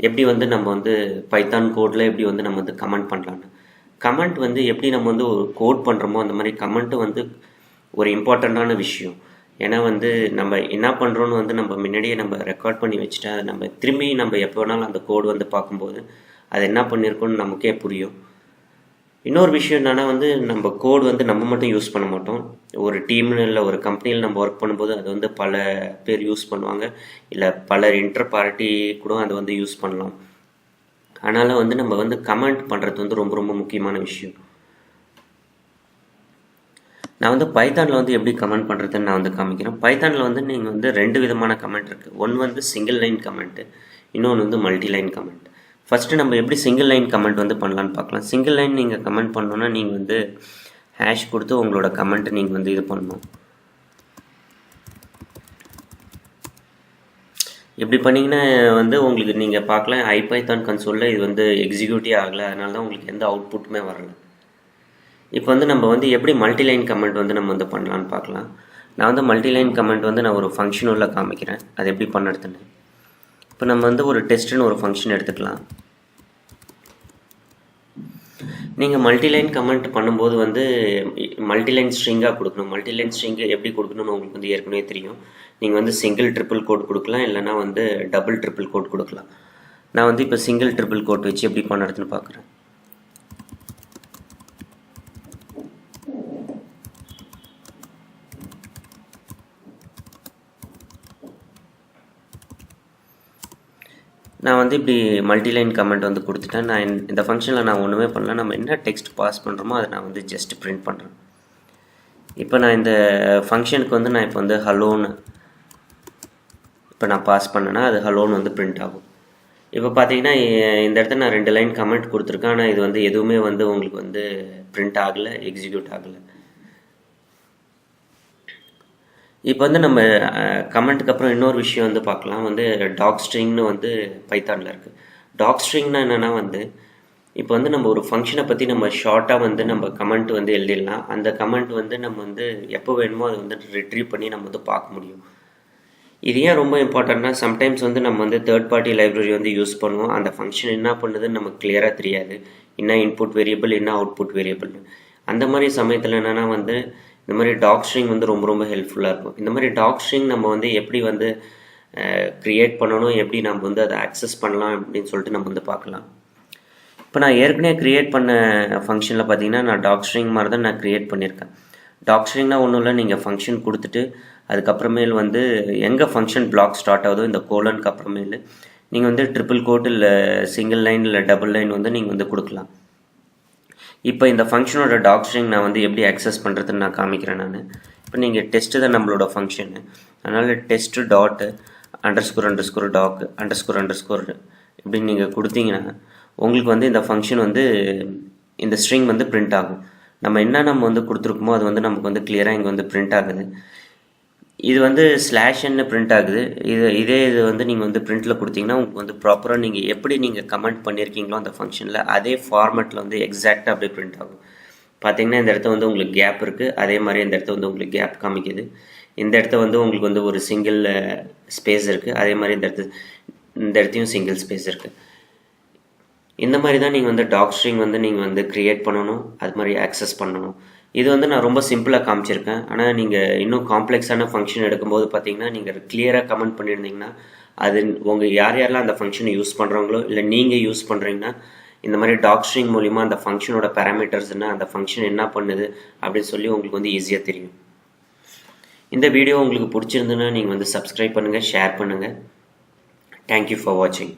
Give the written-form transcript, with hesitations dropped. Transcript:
எப்படி வந்து நம்ம வந்து பைத்தான் கோடில் எப்படி வந்து நம்ம வந்து கமெண்ட் பண்ணலான்னு. கமெண்ட் வந்து எப்படி நம்ம வந்து ஒரு கோட் பண்ணுறோமோ அந்த மாதிரி கமெண்ட்டு வந்து ஒரு இம்பார்ட்டண்ட்டான விஷயம். ஏன்னா வந்து நம்ம என்ன பண்ணுறோன்னு வந்து நம்ம முன்னாடியே நம்ம ரெக்கார்ட் பண்ணி வச்சுட்டா நம்ம திரும்பி நம்ம எப்போ வேணாலும் அந்த கோடு வந்து பார்க்கும்போது அது என்ன பண்ணியிருக்கோன்னு நமக்கே புரியும். இன்னொரு விஷயம் என்னென்னா வந்து நம்ம கோடு வந்து நம்ம மட்டும் யூஸ் பண்ண மாட்டோம். ஒரு டீமில் இல்லை ஒரு கம்பெனியில் நம்ம ஒர்க் பண்ணும்போது அது வந்து பல பேர் யூஸ் பண்ணுவாங்க, இல்லை பலர் இன்டர் பார்ட்டி கூட அதை வந்து யூஸ் பண்ணலாம். அதனால் வந்து நம்ம வந்து கமெண்ட் பண்ணுறது வந்து ரொம்ப ரொம்ப முக்கியமான விஷயம். நான் வந்து பைத்தானில் வந்து எப்படி கமெண்ட் பண்ணுறதுன்னு நான் வந்து காமிக்கிறேன். பைத்தானில் வந்து நீங்கள் வந்து 2 விதமான கமெண்ட் இருக்குது. ஒன்று வந்து சிங்கிள் லைன் கமெண்ட்டு, இன்னொன்று வந்து மல்டி லைன் கமெண்ட். ஃபஸ்ட்டு நம்ம எப்படி சிங்கிள் லைன் கமெண்ட் வந்து பண்ணலான்னு பார்க்கலாம். சிங்கிள் லைன் நீங்கள் கமெண்ட் பண்ணணுன்னா நீங்கள் வந்து ஹேஷ் கொடுத்து உங்களோட கமெண்ட்டை நீங்கள் வந்து இது பண்ணணும். இப்படி பண்ணிங்கன்னா வந்து உங்களுக்கு நீங்கள் பார்க்கலாம் ஐபைத்தான் கன்சோலில் இது வந்து எக்ஸிக்யூட்டே ஆகலை, அதனால தான் உங்களுக்கு எந்த அவுட்புட்டுமே வரலை. இப்போ வந்து நம்ம வந்து எப்படி மல்டிலைன் கமெண்ட் வந்து நம்ம வந்து பண்ணலான்னு பார்க்கலாம். நான் வந்து மல்டிலைன் கமெண்ட் வந்து நான் ஒரு ஃபங்க்ஷன் உள்ள காமிக்கிறேன், அது எப்படி பண்ணுறதுன்னு. இப்போ நம்ம வந்து ஒரு டெஸ்ட்டுன்னு ஒரு ஃபங்க்ஷன் எடுத்துக்கலாம். நீங்கள் மல்டிலைன் கமெண்ட் பண்ணும்போது வந்து மல்டிலைன் ஸ்ட்ரிங்காக கொடுக்கணும். மல்டிலைன் ஸ்ட்ரிங்கு எப்படி கொடுக்கணும்னு உங்களுக்கு வந்து ஏற்கனவே தெரியும். நீங்கள் வந்து சிங்கிள் ட்ரிபிள் கோட் கொடுக்கலாம், இல்லைனா வந்து டபுள் ட்ரிபிள் கோட் கொடுக்கலாம். நான் வந்து இப்போ சிங்கிள் ட்ரிபிள் கோட் வச்சு எப்படி பண்ணுறதுன்னு பார்க்குறேன். நான் வந்து இப்படி மல்டிலைன் கமெண்ட் வந்து கொடுத்துட்டேன். நான் இந்த ஃபங்க்ஷனில் நான் ஒன்றுமே பண்ணல. நம்ம என்ன டெக்ஸ்ட் பாஸ் பண்ணுறோமோ அதை நான் வந்து ஜஸ்ட் பிரிண்ட் பண்ணுறேன். இப்போ நான் இந்த ஃபங்க்ஷனுக்கு வந்து நான் இப்போ வந்து ஹலோன்னு இப்போ நான் பாஸ் பண்ணேன்னா அது ஹலோன்னு வந்து பிரிண்ட் ஆகும். இப்போ பார்த்தீங்கன்னா இந்த இடத்துல நான் 2 லைன் கமெண்ட் கொடுத்துருக்கேன், ஆனால் இது வந்து எதுவுமே வந்து உங்களுக்கு வந்து பிரிண்ட் ஆகலை, எக்ஸிக்யூட் ஆகலை. இப்போ வந்து நம்ம கமெண்ட்டுக்கு அப்புறம் இன்னொரு விஷயம் வந்து பார்க்கலாம். வந்து டாக் ஸ்ட்ரிங்னு வந்து பைத்தானில் இருக்குது. டாக் ஸ்ட்ரிங்னா என்னென்னா வந்து இப்போ வந்து நம்ம ஒரு ஃபங்க்ஷனை பற்றி நம்ம ஷார்ட்டாக வந்து நம்ம கமெண்ட் வந்து எழுதிடலாம். அந்த கமெண்ட் வந்து நம்ம வந்து எப்போ வேணுமோ அதை வந்து ரிட்ரீவ் பண்ணி நம்ம வந்து பார்க்க முடியும். இது ஏன் ரொம்ப இம்பார்ட்டண்ட்னா சம்டைம்ஸ் வந்து நம்ம வந்து தேர்ட் பார்ட்டி லைப்ரரி வந்து யூஸ் பண்ணுவோம். அந்த ஃபங்க்ஷன் என்ன பண்ணுதுன்னு நமக்கு கிளியராக தெரியாது. என்ன இன்புட் வேரியபிள், என்ன அவுட்புட் வேரியபிள். அந்த மாதிரி சமயத்தில் என்னென்னா வந்து இந்த மாதிரி டாக் ஸ்ட்ரிங் வந்து ரொம்ப ரொம்ப ஹெல்ப்ஃபுல்லாக இருக்கும். இந்த மாதிரி டாக் ஸ்ட்ரிங் நம்ம வந்து எப்படி வந்து க்ரியேட் பண்ணணும், எப்படி நம்ம வந்து அதை ஆக்சஸ் பண்ணலாம் அப்படின்னு சொல்லிட்டு நம்ம வந்து பார்க்கலாம். இப்போ நான் ஏற்கனவே க்ரியேட் பண்ண ஃபங்க்ஷனில் பார்த்தீங்கன்னா நான் டாக் ஸ்ட்ரிங் மாதிரி தான் நான் க்ரியேட் பண்ணியிருக்கேன். டாக் ஸ்ட்ரிங்னா ஒன்றும் இல்லை, நீங்கள் ஃபங்க்ஷன் கொடுத்துட்டு அதுக்கப்புறமேல் வந்து எங்கே ஃபங்க்ஷன் பிளாக் ஸ்டார்ட் ஆகுதோ இந்த கோலனுக்கு அப்புறமேல் நீங்கள் வந்து ட்ரிபிள் கோட் இல்லை சிங்கிள் லைன் இல்லை டபுள் லைன் வந்து நீங்கள் வந்து கொடுக்கலாம். இப்போ இந்த ஃபங்க்ஷனோட டாக் ஸ்ட்ரிங் நான் வந்து எப்படி ஆக்சஸ் பண்ணுறதுன்னு நான் காமிக்கிறேன். நான் இப்போ நீங்கள் டெஸ்ட்டு தான் நம்மளோட ஃபங்க்ஷனு, அதனால் டெஸ்ட்டு டாட்டு __ டாக் __ இப்படின்னு நீங்கள் கொடுத்தீங்கன்னா உங்களுக்கு வந்து இந்த ஃபங்க்ஷன் வந்து இந்த ஸ்ட்ரிங் வந்து பிரிண்ட் ஆகும். நம்ம வந்து கொடுத்துருக்கோமோ அது வந்து நமக்கு வந்து கிளியராக இங்கே வந்து பிரிண்ட் ஆகுது. இது வந்து /n பிரிண்ட் ஆகுது. இது வந்து நீங்கள் வந்து பிரிண்ட்டில் கொடுத்தீங்கன்னா உங்களுக்கு வந்து ப்ராப்பராக நீங்கள் எப்படி நீங்கள் கமெண்ட் பண்ணியிருக்கீங்களோ அந்த ஃபங்க்ஷனில் அதே ஃபார்மேட்டில் வந்து எக்ஸாக்டாக அப்படியே பிரிண்ட் ஆகும். பார்த்தீங்கன்னா இந்த இடத்த வந்து உங்களுக்கு கேப் இருக்குது, அதே மாதிரி இந்த இடத்த வந்து உங்களுக்கு கேப் காமிக்குது. இந்த இடத்த வந்து உங்களுக்கு வந்து ஒரு சிங்கிள் ஸ்பேஸ் இருக்குது, அதே மாதிரி இந்த இடத்தையும் சிங்கிள் ஸ்பேஸ் இருக்குது. இந்த மாதிரி தான் நீங்கள் வந்து டாக் ஸ்ட்ரிங் வந்து நீங்கள் வந்து க்ரியேட் பண்ணணும், அது மாதிரி ஆக்சஸ் பண்ணணும். இது வந்து நான் ரொம்ப சிம்பிளாக காமிச்சிருக்கேன். ஆனால் நீங்கள் இன்னும் காம்ப்ளெக்ஸான ஃபங்க்ஷன் எடுக்கும்போது பார்த்தீங்கன்னா நீங்கள் கிளியராக கமெண்ட் பண்ணியிருந்தீங்கன்னா அது உங்கள் யாரெல்லாம் அந்த ஃபங்க்ஷனை யூஸ் பண்ணுறாங்களோ இல்லை நீங்கள் யூஸ் பண்ணுறீங்கன்னா இந்த மாதிரி டாக் ஸ்ட்ரிங் மூலிமா அந்த ஃபங்க்ஷனோட பேராமீட்டர்ஸ் என்ன, அந்த ஃபங்க்ஷன் என்ன பண்ணுது அப்படின்னு சொல்லி உங்களுக்கு வந்து ஈஸியாக தெரியும். இந்த வீடியோ உங்களுக்கு பிடிச்சிருந்துன்னா நீங்கள் வந்து சப்ஸ்கிரைப் பண்ணுங்கள், ஷேர் பண்ணுங்கள். தேங்க்யூ ஃபார் வாட்சிங்.